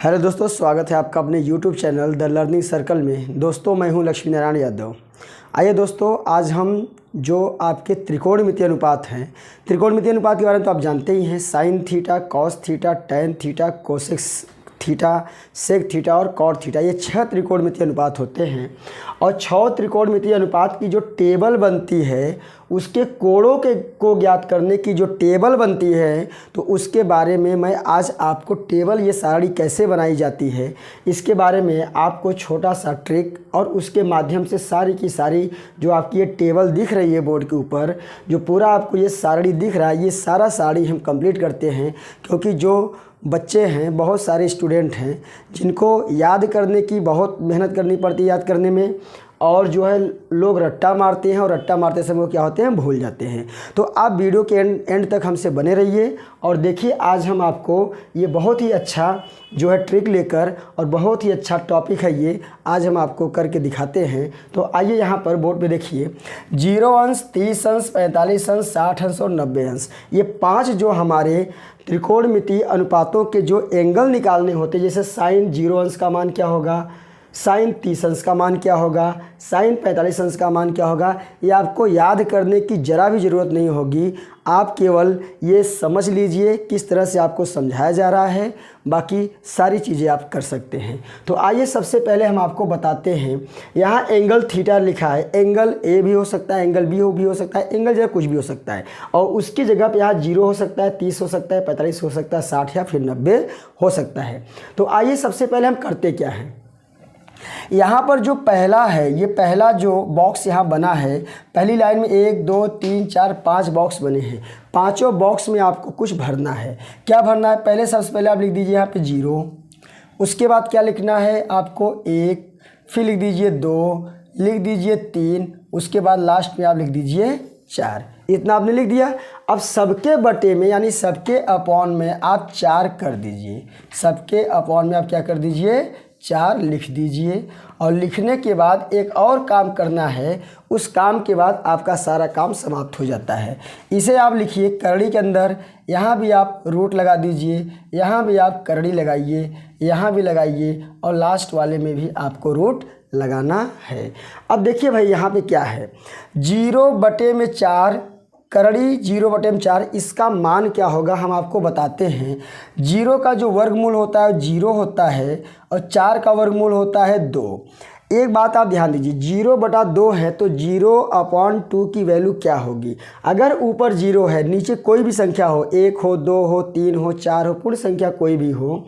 Hello दोस्तों, स्वागत है आपका अपने YouTube channel the learning circle में। दोस्तों मैं हूं लक्ष्मी नारायण यादव। आइए दोस्तों, आज हम जो आपके त्रिकोणमितीय अनुपात हैं, त्रिकोणमितीय अनुपात के बारे में तो आप जानते ही हैं। Sine theta, cos theta, tan theta, cosec theta, sec theta और कॉट थीटा, ये 6 त्रिकोणमितीय अनुपात होते हैं। और 6 त्रिकोणमितीय अनुपात की जो टेबल बनती है, उसके कोणों को ज्ञात करने की जो टेबल बनती है, तो उसके बारे में मैं आज आपको टेबल, ये सारी कैसे बनाई जाती है, इसके बारे में आपको छोटा सा ट्रिक और उसके माध्यम से सारी की सारी जो आपकी ये टेबल दिख रही है बोर्ड के ऊपर, जो पूरा आपको ये सारणी दिख रहा है, ये सारा सारणी हम कंप्लीट करते हैं। क्योंकि जो बच्चे हैं, बहुत सारे स्टूडेंट हैं जिनको याद करने की बहुत मेहनत करनी पड़ती है, याद करने में, और जो है लोग रट्टा मारते हैं और रट्टा मारते समय वो क्या होते हैं, भूल जाते हैं। तो आप वीडियो के एंड तक हमसे बने रहिए और देखिए, आज हम आपको ये बहुत ही अच्छा जो है ट्रिक लेकर, और बहुत ही अच्छा टॉपिक है ये, आज हम आपको करके दिखाते हैं। तो आइए यहाँ पर बोर्ड पे देखिए, 0 अंश, 30 अंश, 45 अंश, 60 अंश और 90 अंश, ये 5 जो हमारे त्रिकोणमितीय अनुपातों के जो एंगल निकालने होते हैं, जैसे साइन 0 अंश का मान क्या होगा, साइन 30 अंश का मान क्या होगा, साइन 45 अंश का मान क्या होगा, ये आपको याद करने की ज़रा भी ज़रूरत नहीं होगी। आप केवल ये समझ लीजिए किस तरह से आपको समझाया जा रहा है, बाकी सारी चीज़ें आप कर सकते हैं। तो आइए सबसे पहले हम आपको बताते हैं, यहाँ एंगल थीटा लिखा है, एंगल ए भी हो सकता है, एंगल बी भी हो सकता है, एंगल जगह कुछ भी हो सकता है, और उसकी जगह पे यहाँ 0 हो सकता है, 30 हो सकता है, 45 हो सकता है, 60 या फिर 90 हो सकता है। तो आइए सबसे पहले हम करते क्या हैं, यहाँ पर जो पहला है, ये पहला जो बॉक्स यहाँ बना है, पहली लाइन में 1 2 3 4 5 बॉक्स बने हैं। पांचों बॉक्स में आपको कुछ भरना है। क्या भरना है, पहले सबसे पहले आप लिख दीजिए यहाँ पे 0, उसके बाद क्या लिखना है आपको 1, फिर लिख दीजिए 2, लिख दीजिए 3, उसके बाद लास्ट में आप लिख दीजिए 4। इतना आपने लिख दिया। अब सबके बटे में यानी सबके अपॉन में आप 4 कर दीजिए, सबके अपॉन में आप क्या कर दीजिए, 4 लिख दीजिए। और लिखने के बाद एक और काम करना है, उस काम के बाद आपका सारा काम समाप्त हो जाता है। इसे आप लिखिए करड़ी के अंदर, यहाँ भी आप रूट लगा दीजिए, यहाँ भी आप करड़ी लगाइए, यहाँ भी लगाइए, और लास्ट वाले में भी आपको रूट लगाना है। अब देखिए भाई, यहाँ पे क्या है, 0/4 करड़ी 0/4, इसका मान क्या होगा हम आपको बताते हैं। 0 का जो वर्गमूल होता है 0 होता है, और 4 का वर्गमूल होता है 2। एक बात आप ध्यान दीजिए, 0/2 है तो 0/2 की वैल्यू क्या होगी। अगर ऊपर 0 है, नीचे कोई भी संख्या हो, 1 हो, 2 हो, 3 हो, 4 हो, पूर्ण संख्या कोई भी हो,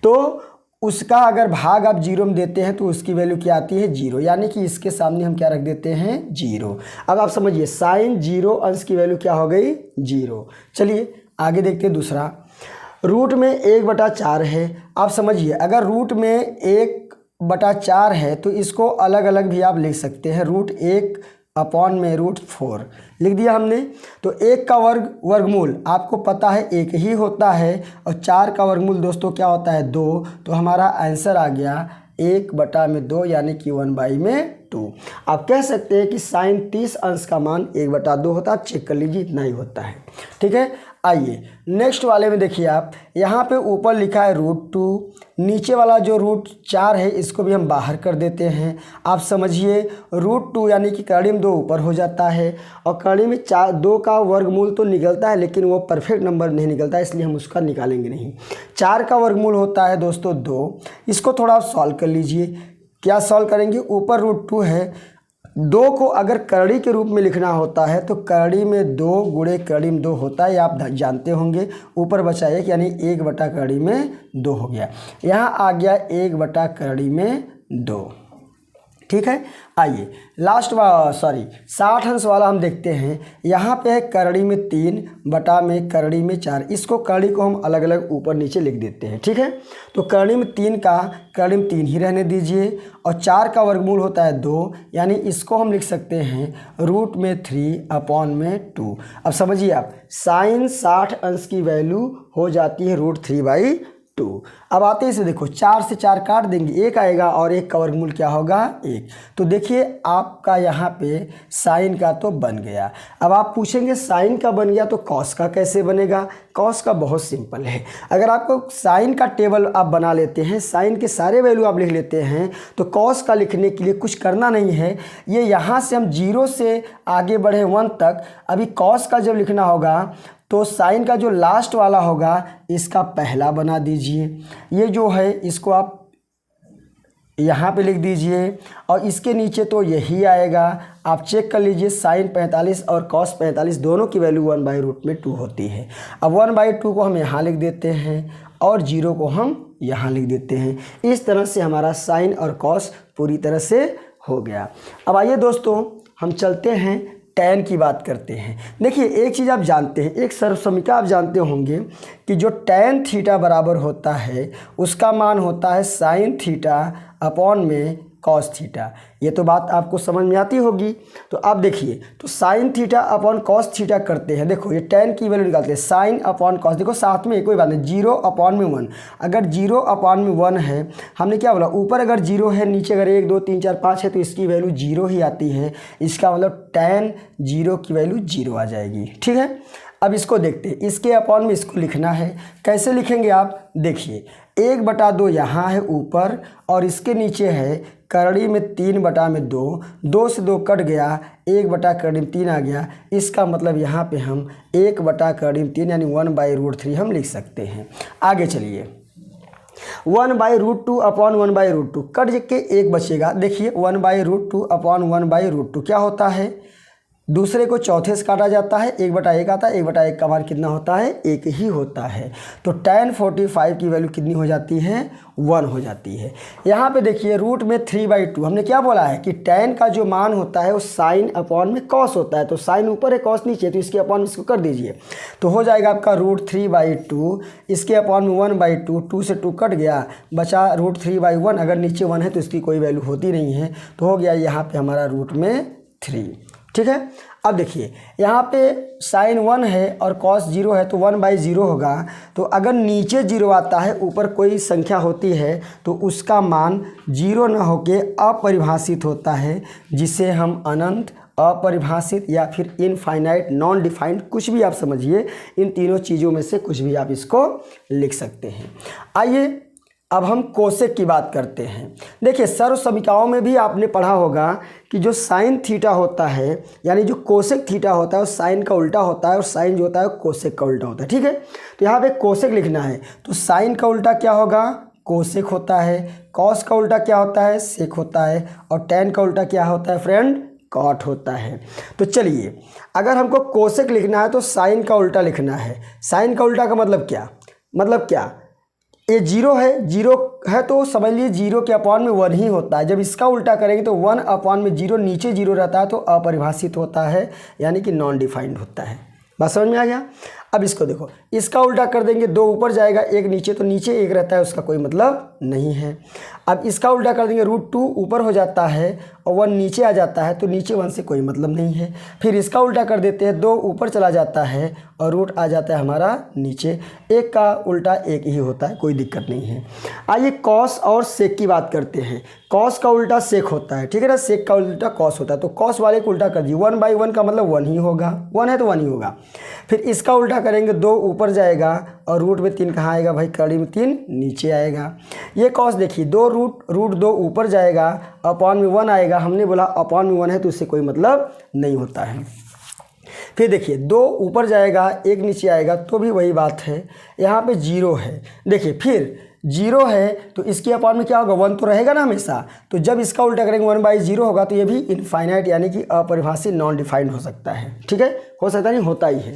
तो उसका अगर भाग आप 0 में देते हैं तो उसकी वैल्यू क्या आती है, 0। यानी कि इसके सामने हम क्या रख देते हैं, 0। अब आप समझिए, साइन 0 अंश की वैल्यू क्या हो गई, 0। चलिए आगे देखते हैं दूसरा। रूट में 1/4 है। आप समझिए, अगर रूट में 1/4 है तो इसको अलग अलग भी आप लिख सकते हैं। √1 अपॉन में √4 लिख दिया हमने। तो 1 का वर्गमूल आपको पता है 1 ही होता है, और 4 का वर्गमूल दोस्तों क्या होता है, 2। तो हमारा आंसर आ गया 1/2 यानी कि 1/2। आप कह सकते हैं कि साइन 30 अंश का मान 1/2 होता है। आप चेक कर लीजिए, इतना ही होता है। ठीक है, आइए नेक्स्ट वाले में देखिए आप, यहाँ पे ऊपर लिखा है √2, नीचे वाला जो √4 है इसको भी हम बाहर कर देते हैं। आप समझिए, √2 यानी कि करड़ी में 2 ऊपर हो जाता है, और करड़ी में 2 का वर्गमूल तो निकलता है, लेकिन वो परफेक्ट नंबर नहीं निकलता, इसलिए हम उसका निकालेंगे नहीं। 4 का वर्गमूल होता है दोस्तों 2। इसको थोड़ा आप सॉल्व कर लीजिए। क्या सॉल्व करेंगे, ऊपर √2 है, 2 को अगर करड़ी के रूप में लिखना होता है तो करड़ी में 2 गुणे करड़ी में 2 होता है, आप जानते होंगे। ऊपर बचा 1 यानी 1/करड़ी में 2 हो गया। यहाँ आ गया 1/करड़ी में 2। ठीक है, आइए लास्ट 60 अंश वाला हम देखते हैं। यहाँ पे है करड़ी में 3 बटा में करड़ी में 4। इसको करड़ी को हम अलग अलग ऊपर नीचे लिख देते हैं। ठीक है, तो करड़ी में 3 का करड़ी में 3 ही रहने दीजिए, और 4 का वर्गमूल होता है 2, यानी इसको हम लिख सकते हैं √3 अपॉन में 2। अब समझिए आप, साइन 60 अंश की वैल्यू हो जाती है √3/2। 2। अब आते हैं इसे देखो, 4 से 4 काट देंगे, 1 आएगा और 1 का वर्गमूल क्या होगा 1। तो देखिए आपका यहाँ पे साइन का तो बन गया। अब आप पूछेंगे साइन का बन गया तो कॉस का कैसे बनेगा। कॉस का बहुत सिंपल है। अगर आपको साइन का टेबल आप बना लेते हैं, साइन के सारे वैल्यू आप लिख लेते हैं, तो कॉस का लिखने के लिए कुछ करना नहीं है। ये यहाँ से हम 0 से आगे बढ़े 1 तक। अभी कॉस का जब लिखना होगा तो साइन का जो लास्ट वाला होगा इसका पहला बना दीजिए। ये जो है इसको आप यहाँ पे लिख दीजिए और इसके नीचे तो यही आएगा। आप चेक कर लीजिए, साइन 45 और कॉस 45 दोनों की वैल्यू 1/√2 होती है। अब 1/2 को हम यहाँ लिख देते हैं और 0 को हम यहाँ लिख देते हैं। इस तरह से हमारा साइन और कॉस पूरी तरह से हो गया। अब आइए दोस्तों हम चलते हैं tan की बात करते हैं। देखिए एक चीज़ आप जानते हैं, एक सर्वसमीका आप जानते होंगे कि जो tan थीटा बराबर होता है उसका मान होता है sin थीटा अपॉन में cos थीटा। ये तो बात आपको समझ में आती होगी। तो आप देखिए, तो sin theta upon cos theta करते हैं। देखो ये tan की वैल्यू निकालते हैं, sin अपॉन cos। देखो साथ में कोई बात नहीं, 0 अपॉन में 1। अगर 0 अपॉन में 1 है, हमने क्या बोला, ऊपर अगर 0 है, नीचे अगर 1 2 3 4 5 है तो इसकी वैल्यू 0 ही आती है। इसका मतलब tan 0 की वैल्यू 0 आ जाएगी। ठीक है, अब इसको देखते हैं। इसके अपॉन में इसको लिखना है। कैसे लिखेंगे आप देखिए, 1/2 यहाँ है ऊपर और इसके नीचे है करड़ी में 3/2। 2 से 2 कट गया, 1/3 आ गया। इसका मतलब यहाँ पे हम 1/3 यानी 1/√3 हम लिख सकते हैं। आगे चलिए, 1/√2 अपॉन 1/√2 कट के 1 बचेगा। देखिए 1/√2 अपॉन 1/√2 क्या होता है, दूसरे को चौथे से काटा जाता है, 1/1 आता है। 1/1 का मान कितना होता है, 1 ही होता है। तो tan 45 की वैल्यू कितनी हो जाती है, 1 हो जाती है। यहाँ पे देखिए रूट में 3/2 हमने क्या बोला है कि tan का जो मान होता है वो साइन अपॉन में कॉस होता है। तो साइन ऊपर है कॉस नीचे, तो इसके अपॉन इसको कर दीजिए तो हो जाएगा आपका √3/2। इसके अपॉन में 1/2, 2 से 2 कट गया, बचा √3/1। अगर नीचे 1 है तो इसकी कोई वैल्यू होती नहीं है, तो हो गया यहाँ पे हमारा रूट में 3। ठीक है, अब देखिए यहाँ पे साइन 1 है और कॉस 0 है तो 1/0 होगा। तो अगर नीचे 0 आता है, ऊपर कोई संख्या होती है तो उसका मान 0 न होके अपरिभाषित होता है, जिसे हम अनंत, अपरिभाषित या फिर इनफाइनाइट, नॉन डिफाइंड, कुछ भी आप समझिए। इन तीनों चीज़ों में से कुछ भी आप इसको लिख सकते हैं। आइए अब हम कोसेक की बात करते हैं। देखिए सर्व समीकरणों में भी आपने पढ़ा होगा कि जो साइन थीटा होता है यानी जो कोसेक थीटा होता है वो साइन का उल्टा होता है और साइन जो होता है वो कोसेक का उल्टा होता है। ठीक है, तो यहाँ पे कोसेक लिखना है तो साइन का उल्टा क्या होगा, कोसेक होता है। कॉस का उल्टा क्या होता है, सेक होता है। और tan का उल्टा क्या होता है फ्रेंड, कॉट होता है। तो चलिए अगर हमको कोसेक लिखना है तो साइन का उल्टा लिखना है। साइन का उल्टा का मतलब क्या, ये 0 है, 0 है तो समझ लीजिए 0 के अपॉन में 1 ही होता है। जब इसका उल्टा करेंगे तो 1 अपॉन में 0, नीचे 0 रहता है तो अपरिभाषित होता है, यानी कि नॉन डिफाइंड होता है। बात समझ में आ गया। अब इसको देखो, इसका उल्टा कर देंगे, 2 ऊपर जाएगा 1 नीचे, तो नीचे 1 रहता है, उसका कोई मतलब नहीं है। अब इसका उल्टा कर देंगे, √2 ऊपर हो जाता है और 1 नीचे आ जाता है, तो नीचे 1 से कोई मतलब नहीं है। फिर इसका उल्टा कर देते हैं, 2 ऊपर चला जाता है और रूट आ जाता है हमारा नीचे। 1 का उल्टा 1 ही होता है, कोई दिक्कत नहीं है। आइए कॉस और सेक की बात करते हैं। कॉस का उल्टा सेक होता है, ठीक है ना, सेक का उल्टा कॉस होता है। तो कॉस वाले को उल्टा कर दिए, 1/1 का मतलब 1 ही होगा, 1 है तो 1 ही होगा। फिर इसका उल्टा करेंगे, 2 ऊपर जाएगा और रूट में 3 कहाँ आएगा भाई, कड़ी में 3 नीचे आएगा। ये कॉस देखिए, 2 रूट 2 ऊपर जाएगा, अपॉन में 1 आएगा। हमने बोला अपॉन में 1 है तो इससे कोई मतलब नहीं होता है। फिर देखिए 2 ऊपर जाएगा, 1 नीचे आएगा, तो भी वही बात है। यहाँ पे 0 है, देखिए फिर 0 है तो इसके अपॉन में क्या होगा, 1 तो रहेगा ना हमेशा। तो जब इसका उल्टा करेंगे 1/0 होगा, तो ये भी इनफाइनाइट यानी कि अपरिभाषित, नॉन डिफाइंड हो सकता है। ठीक है, हो सकता नहीं, होता ही है।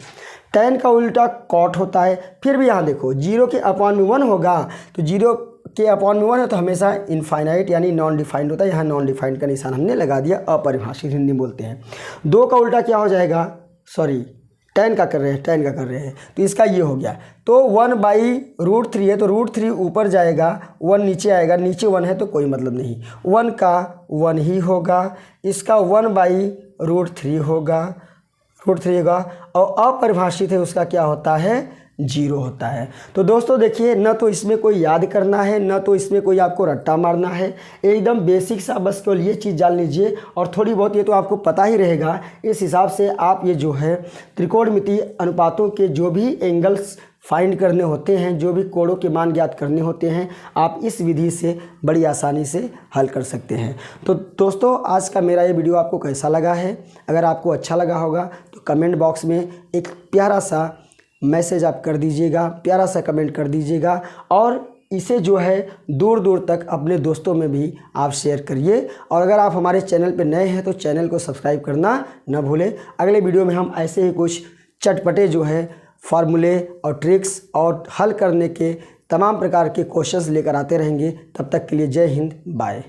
tan का उल्टा कॉट होता है। फिर भी यहाँ देखो 0 के अपॉन में 1 होगा, तो 0 के अपॉन में 1 है तो हमेशा इनफाइनाइट यानी नॉन डिफाइंड होता है। यहाँ नॉन डिफाइंड का निशान हमने लगा दिया, अपरिभाषित हिंदी बोलते हैं। 2 का उल्टा क्या हो जाएगा, सॉरी tan का कर रहे हैं, तो इसका ये हो गया। तो 1/√3 है तो √3 ऊपर जाएगा, 1 नीचे आएगा, नीचे 1 है तो कोई मतलब नहीं, 1 का 1 ही होगा। इसका 1/√3 होगा, √3 होगा। और अपरिभाषित है उसका क्या होता है, जीरो होता है। तो दोस्तों देखिए, न तो इसमें कोई याद करना है, न तो इसमें कोई आपको रट्टा मारना है, एकदम बेसिक सा बस केवल ये चीज़ जान लीजिए और थोड़ी बहुत ये तो आपको पता ही रहेगा। इस हिसाब से आप ये जो है त्रिकोणमितीय अनुपातों के जो भी एंगल्स फाइंड करने होते हैं, जो भी कोणों के मान ज्ञात करने होते हैं, आप इस विधि से बड़ी आसानी से हल कर सकते हैं। तो दोस्तों आज का मेरा ये वीडियो आपको कैसा लगा है? अगर आपको अच्छा लगा होगा तो कमेंट बॉक्स में एक प्यारा सा मैसेज आप कर दीजिएगा, प्यारा सा कमेंट कर दीजिएगा और इसे जो है दूर दूर तक अपने दोस्तों में भी आप शेयर करिए। और अगर आप हमारे चैनल पर नए हैं तो चैनल को सब्सक्राइब करना न भूलें। अगले वीडियो में हम ऐसे ही कुछ चटपटे जो है फार्मूले और ट्रिक्स और हल करने के तमाम प्रकार के क्वेश्चंस लेकर आते रहेंगे। तब तक के लिए जय हिंद, बाय।